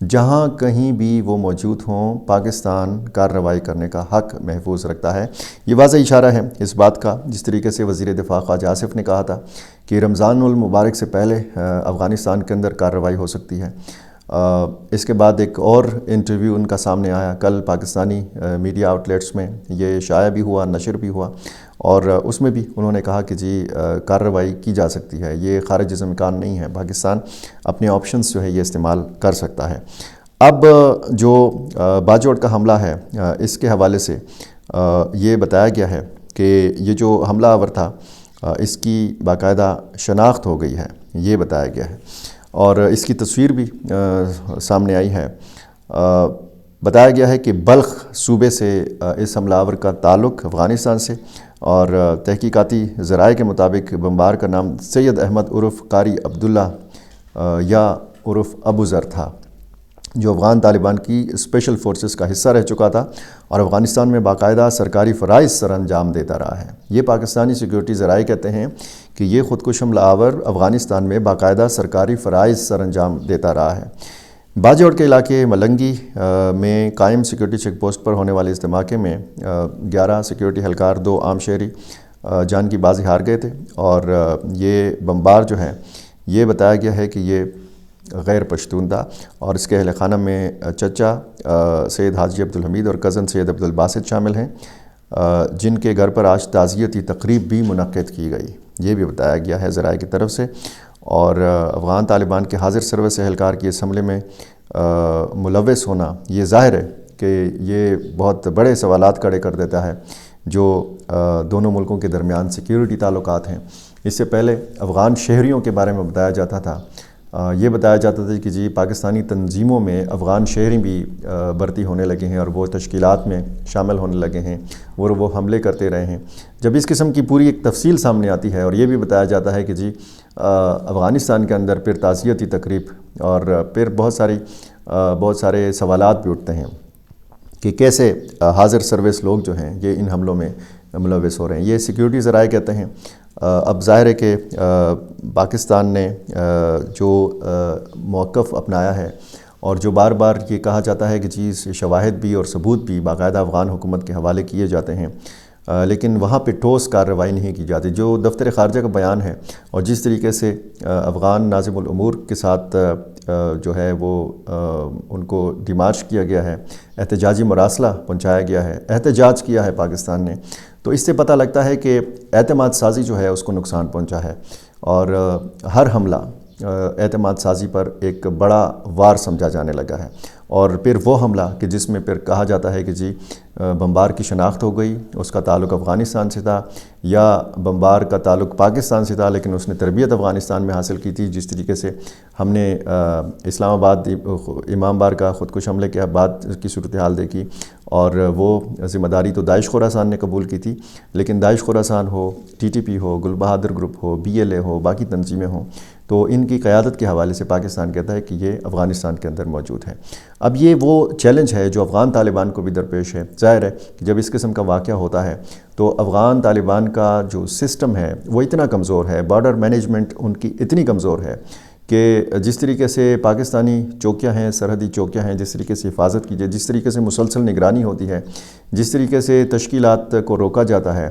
جہاں کہیں بھی وہ موجود ہوں پاکستان کارروائی کرنے کا حق محفوظ رکھتا ہے۔ یہ واضح اشارہ ہے اس بات کا، جس طریقے سے وزیر دفاع خواجہ آصف نے کہا تھا کہ رمضان المبارک سے پہلے افغانستان کے اندر کارروائی ہو سکتی ہے۔ اس کے بعد ایک اور انٹرویو ان کا سامنے آیا کل پاکستانی میڈیا آؤٹلیٹس میں، یہ شائع بھی ہوا، نشر بھی ہوا، اور اس میں بھی انہوں نے کہا کہ جی کارروائی کی جا سکتی ہے، یہ خارج از امکان نہیں ہے، پاکستان اپنے آپشنز جو ہے یہ استعمال کر سکتا ہے۔ اب جو باجوڑ کا حملہ ہے اس کے حوالے سے یہ بتایا گیا ہے کہ یہ جو حملہ آور تھا اس کی باقاعدہ شناخت ہو گئی ہے، یہ بتایا گیا ہے، اور اس کی تصویر بھی سامنے آئی ہے۔ بتایا گیا ہے کہ بلخ صوبے سے اس حملہ آور کا تعلق افغانستان سے، اور تحقیقاتی ذرائع کے مطابق بمبار کا نام سید احمد عرف قاری عبداللہ یا عرف ابو ذر تھا، جو افغان طالبان کی اسپیشل فورسز کا حصہ رہ چکا تھا اور افغانستان میں باقاعدہ سرکاری فرائض سر انجام دیتا رہا ہے۔ یہ پاکستانی سیکیورٹی ذرائع کہتے ہیں کہ یہ خودکش حملہ آور افغانستان میں باقاعدہ سرکاری فرائض سر انجام دیتا رہا ہے۔ باجوڑ کے علاقے ملنگی میں قائم سیکیورٹی چیک پوسٹ پر ہونے والے اس دھماکے میں 11 سیکیورٹی اہلکار 2 عام شہری جان کی بازی ہار گئے تھے، اور یہ بمبار جو ہے یہ بتایا گیا ہے کہ یہ غیر پشتون تھا، اور اس کے اہل خانہ میں چچا سید حاجی عبدالحمید اور کزن سید عبدالباسط شامل ہیں، جن کے گھر پر آج تعزیتی تقریب بھی منعقد کی گئی، یہ بھی بتایا گیا ہے ذرائع کی طرف سے۔ اور افغان طالبان کے حاضر سروس اہلکار کی اس حملے میں ملوث ہونا یہ ظاہر ہے کہ یہ بہت بڑے سوالات کھڑے کر دیتا ہے جو دونوں ملکوں کے درمیان سیکیورٹی تعلقات ہیں۔ اس سے پہلے افغان شہریوں کے بارے میں بتایا جاتا تھا، یہ بتایا جاتا تھا کہ جی پاکستانی تنظیموں میں افغان شہری بھی بھرتی ہونے لگے ہیں اور وہ تشکیلات میں شامل ہونے لگے ہیں اور وہ حملے کرتے رہے ہیں۔ جب اس قسم کی پوری ایک تفصیل سامنے آتی ہے اور یہ بھی بتایا جاتا ہے کہ جی افغانستان کے اندر پھر تعزیتی تقریب اور پھر بہت سارے سوالات بھی اٹھتے ہیں کہ کیسے حاضر سروس لوگ جو ہیں یہ ان حملوں میں ملوث ہو رہے ہیں۔ یہ سیکیورٹی ذرائع کہتے ہیں۔ اب ظاہر ہے کہ پاکستان نے جو موقف اپنایا ہے اور جو بار بار یہ کہا جاتا ہے کہ جی شواہد بھی اور ثبوت بھی باقاعدہ افغان حکومت کے حوالے کیے جاتے ہیں، لیکن وہاں پہ ٹھوس کارروائی نہیں کی جاتی۔ جو دفتر خارجہ کا بیان ہے اور جس طریقے سے افغان ناظم الامور کے ساتھ جو ہے وہ ان کو ڈیمارچ کیا گیا ہے، احتجاجی مراسلہ پہنچایا گیا ہے، احتجاج کیا ہے پاکستان نے، تو اس سے پتہ لگتا ہے کہ اعتماد سازی جو ہے اس کو نقصان پہنچا ہے، اور ہر حملہ اعتماد سازی پر ایک بڑا وار سمجھا جانے لگا ہے۔ اور پھر وہ حملہ کہ جس میں پھر کہا جاتا ہے کہ جی بمبار کی شناخت ہو گئی، اس کا تعلق افغانستان سے تھا، یا بمبار کا تعلق پاکستان سے تھا لیکن اس نے تربیت افغانستان میں حاصل کی تھی، جس طریقے سے ہم نے اسلام آباد امام بار کا خودکش حملے کے بعد کی صورتحال دیکھی، اور وہ ذمہ داری تو داعش خراسان نے قبول کی تھی، لیکن داعش خراسان ہو، ٹی ٹی پی ہو، گل بہادر گروپ ہو، بی ایل اے ہو، باقی تنظیمیں ہوں، تو ان کی قیادت کے حوالے سے پاکستان کہتا ہے کہ یہ افغانستان کے اندر موجود ہے۔ اب یہ وہ چیلنج ہے جو افغان طالبان کو بھی درپیش ہے۔ ظاہر ہے کہ جب اس قسم کا واقعہ ہوتا ہے تو افغان طالبان کا جو سسٹم ہے وہ اتنا کمزور ہے، بارڈر مینجمنٹ ان کی اتنی کمزور ہے کہ جس طریقے سے پاکستانی چوکیاں ہیں، سرحدی چوکیاں ہیں، جس طریقے سے حفاظت کی جائے، جس طریقے سے مسلسل نگرانی ہوتی ہے، جس طریقے سے تشکیلات کو روکا جاتا ہے،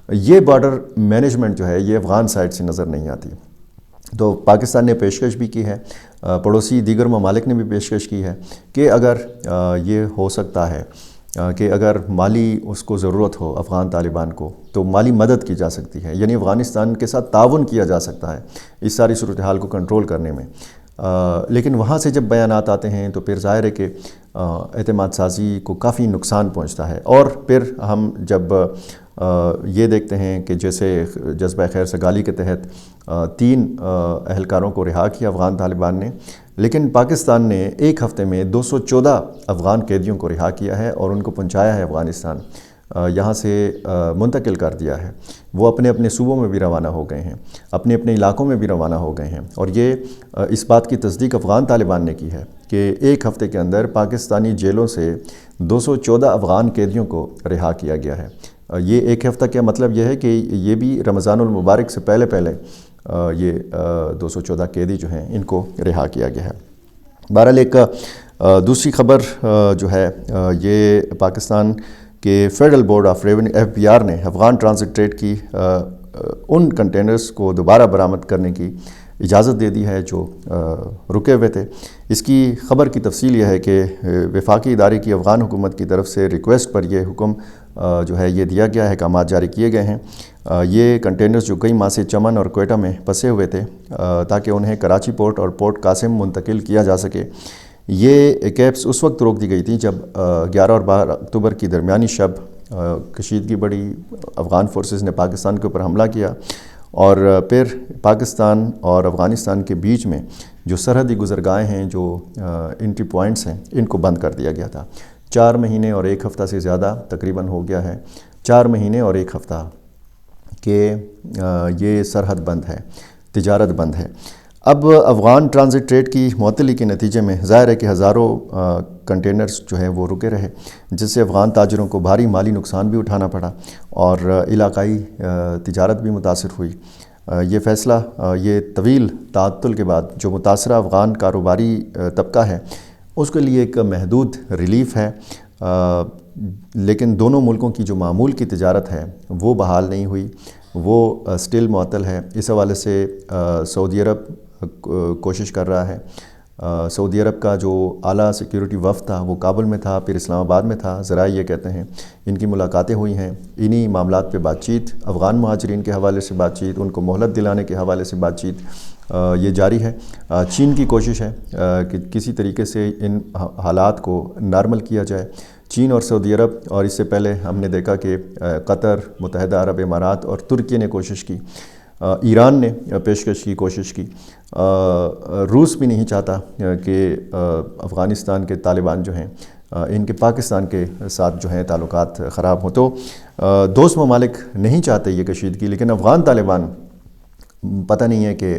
یہ بارڈر مینجمنٹ جو ہے یہ افغان سائڈ سے نظر نہیں آتی۔ تو پاکستان نے پیشکش بھی کی ہے، پڑوسی دیگر ممالک نے بھی پیشکش کی ہے کہ اگر یہ ہو سکتا ہے کہ اگر مالی اس کو ضرورت ہو افغان طالبان کو تو مالی مدد کی جا سکتی ہے، یعنی افغانستان کے ساتھ تعاون کیا جا سکتا ہے اس ساری صورتحال کو کنٹرول کرنے میں۔ لیکن وہاں سے جب بیانات آتے ہیں تو پھر ظاہر ہے کہ اعتماد سازی کو کافی نقصان پہنچتا ہے، اور پھر ہم جب یہ دیکھتے ہیں کہ جیسے جذبہ خیر سگالی کے تحت 3 اہلکاروں کو رہا کیا افغان طالبان نے، لیکن پاکستان نے ایک ہفتے میں 214 افغان قیدیوں کو رہا کیا ہے اور ان کو پہنچایا ہے افغانستان، یہاں سے منتقل کر دیا ہے۔ وہ اپنے اپنے صوبوں میں بھی روانہ ہو گئے ہیں، اپنے اپنے علاقوں میں بھی روانہ ہو گئے ہیں، اور یہ اس بات کی تصدیق افغان طالبان نے کی ہے کہ ایک ہفتے کے اندر پاکستانی جیلوں سے 214 افغان قیدیوں کو رہا کیا گیا ہے۔ یہ ایک ہفتہ کا مطلب یہ ہے کہ یہ بھی رمضان المبارک سے پہلے یہ 214 قیدی جو ہیں ان کو رہا کیا گیا ہے۔ بہرحال ایک دوسری خبر جو ہے یہ پاکستان کے federal board of revenue FBR نے افغان ٹرانزٹ ٹریڈ کی ان کنٹینرز کو دوبارہ برآمد کرنے کی اجازت دے دی ہے جو رکے ہوئے تھے۔ اس کی خبر کی تفصیل یہ ہے کہ وفاقی ادارے کی افغان حکومت کی طرف سے ریکویسٹ پر یہ حکم جو ہے یہ دیا گیا ہے، احکامات جاری کیے گئے ہیں۔ یہ کنٹینرز جو کئی ماہ سے چمن اور کوئٹہ میں پھنسے ہوئے تھے تاکہ انہیں کراچی پورٹ اور پورٹ قاسم منتقل کیا جا سکے، یہ کیبس اس وقت روک دی گئی تھی جب 11 اور 12 اکتوبر کی درمیانی شب کشیدگی بڑھی، افغان فورسز نے پاکستان کے اوپر حملہ کیا اور پھر پاکستان اور افغانستان کے بیچ میں جو سرحدی گزرگاہیں ہیں، جو انٹری پوائنٹس ہیں، ان کو بند کر دیا گیا تھا۔ 4 مہینے اور 1 ہفتہ سے زیادہ تقریباً ہو گیا ہے، 4 مہینے اور 1 ہفتہ کہ یہ سرحد بند ہے، تجارت بند ہے۔ اب افغان ٹرانزٹ ٹریڈ کی معطلی کے نتیجے میں ظاہر ہے کہ ہزاروں کنٹینرز جو ہیں وہ رکے رہے، جس سے افغان تاجروں کو بھاری مالی نقصان بھی اٹھانا پڑا اور علاقائی تجارت بھی متاثر ہوئی۔ یہ فیصلہ یہ طویل تعطل کے بعد جو متاثرہ افغان کاروباری طبقہ ہے اس کے لیے ایک محدود ریلیف ہے، لیکن دونوں ملکوں کی جو معمول کی تجارت ہے وہ بحال نہیں ہوئی، وہ سٹل معطل ہے۔ اس حوالے سے سعودی عرب کوشش کر رہا ہے۔ سعودی عرب کا جو اعلیٰ سیکیورٹی وفد تھا وہ کابل میں تھا، پھر اسلام آباد میں تھا، ذرائع یہ کہتے ہیں ان کی ملاقاتیں ہوئی ہیں، انہی معاملات پہ بات چیت، افغان مہاجرین کے حوالے سے بات چیت، ان کو مہلت دلانے کے حوالے سے بات چیت یہ جاری ہے۔ چین کی کوشش ہے کہ کسی طریقے سے ان حالات کو نارمل کیا جائے۔ چین اور سعودی عرب، اور اس سے پہلے ہم نے دیکھا کہ قطر، متحدہ عرب امارات اور ترکی نے کوشش کی، ایران نے پیشکش کی، کوشش کی، روس بھی نہیں چاہتا کہ افغانستان کے طالبان جو ہیں ان کے پاکستان کے ساتھ جو ہیں تعلقات خراب ہوں، تو دوست ممالک نہیں چاہتے یہ کشیدگی، لیکن افغان طالبان پتہ نہیں ہے کہ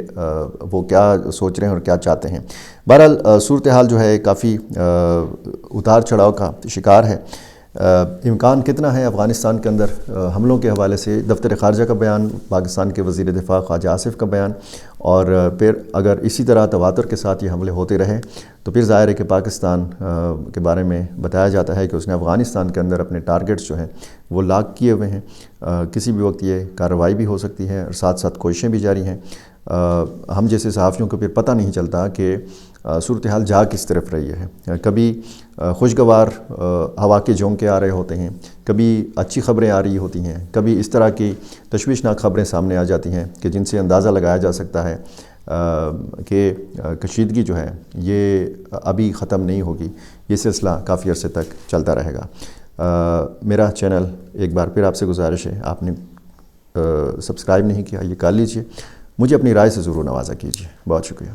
وہ کیا سوچ رہے ہیں اور کیا چاہتے ہیں۔ بہرحال صورتحال جو ہے کافی اتار چڑھاؤ کا شکار ہے۔ امکان کتنا ہے افغانستان کے اندر حملوں کے حوالے سے؟ دفتر خارجہ کا بیان، پاکستان کے وزیر دفاع خواجہ آصف کا بیان، اور پھر اگر اسی طرح تواتر کے ساتھ یہ حملے ہوتے رہے تو پھر ظاہر ہے کہ پاکستان کے بارے میں بتایا جاتا ہے کہ اس نے افغانستان کے اندر اپنے ٹارگٹس جو ہیں وہ لاک کیے ہوئے ہیں، کسی بھی وقت یہ کارروائی بھی ہو سکتی ہے اور ساتھ ساتھ کوششیں بھی جاری ہیں۔ ہم جیسے صحافیوں کو پھر پتہ نہیں چلتا کہ صورتحال جا کس طرف رہی ہے۔ کبھی خوشگوار ہوا کے جھونکے آ رہے ہوتے ہیں، کبھی اچھی خبریں آ رہی ہوتی ہیں، کبھی اس طرح کی تشویشناک خبریں سامنے آ جاتی ہیں کہ جن سے اندازہ لگایا جا سکتا ہے کہ کشیدگی جو ہے یہ ابھی ختم نہیں ہوگی، یہ سلسلہ کافی عرصے تک چلتا رہے گا۔ میرا چینل ایک بار پھر آپ سے گزارش ہے، آپ نے سبسکرائب نہیں کیا، یہ کر لیجئے، مجھے اپنی رائے سے ضرور نوازا کیجیے۔ بہت شکریہ۔